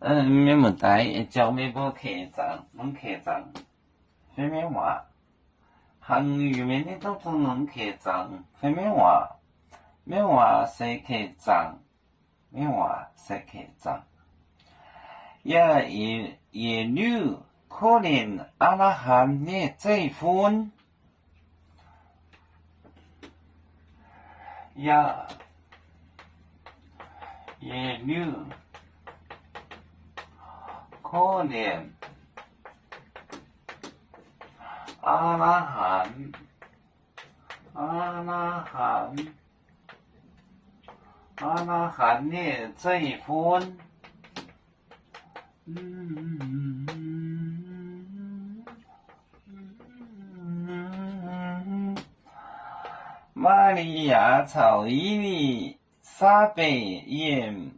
面目带教美国客长，弄客长，非面话，韩语面的都做弄客长，非面话，面话是客长，面话是客长，也女可能阿拉汉的这份，也女。可能阿拉汉的这一份，玛利亚朝伊丽莎白演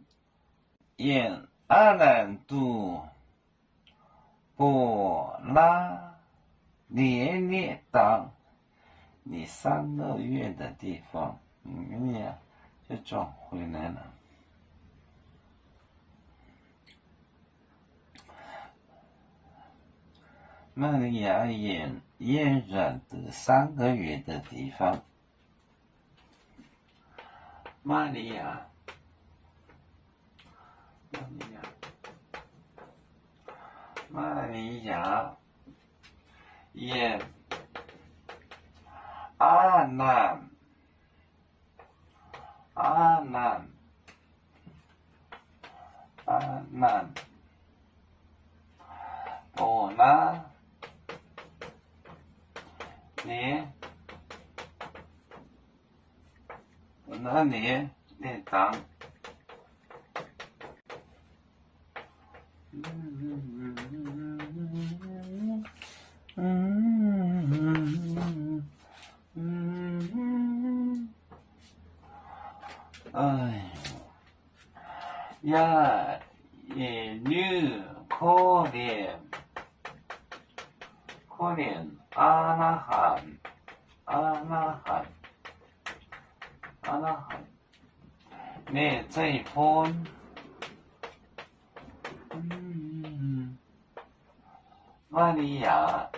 阿兰都波拉列岛，你3个月的地方，呀，就转回来了。玛利亚俨然的3个月的地方，玛利亚俨阿南波拉列党，也女可怜阿拉汉的这份，玛利亚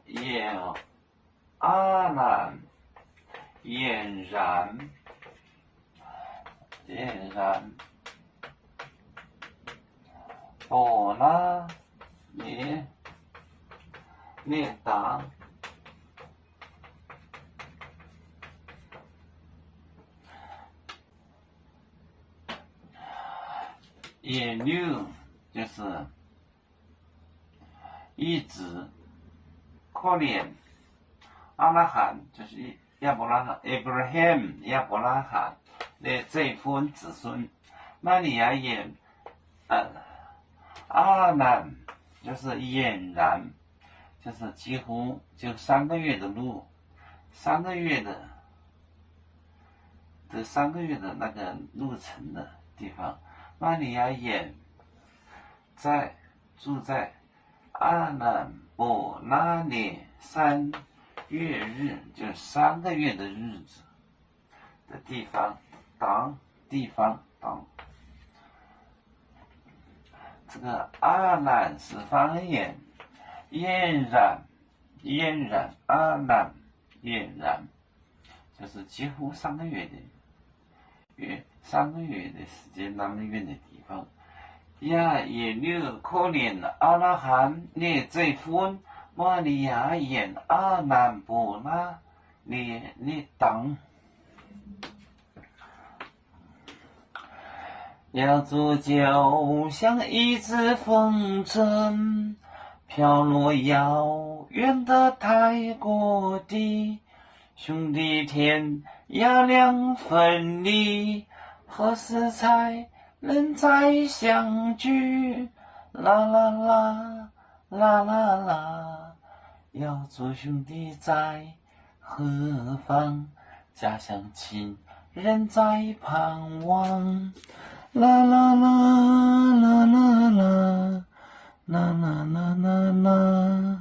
也阿兰俨然波拉列党，也女就是一直可怜阿拉罕就是亚伯拉罕 Abraham 亚伯拉罕的这份子孙，玛利亚也阿兰就是俨然就是几乎就3个月的路，3个月的那个路程的地方，玛利亚也住在阿兰伯那里3月日，就3个月的日子的地方当。这个阿兰是方言，俨然阿兰俨然就是几乎3个月的时间那么远的地方。也女可怜阿拉罕的这份，玛利亚俨阿兰伯那列党。要做就像一只风筝，飘落遥远的泰国地，兄弟天涯两分离，何时才能再相聚？啦啦啦啦啦啦，要做兄弟在何方？家乡亲人在盼望。啦啦啦啦啦啦啦啦啦啦啦。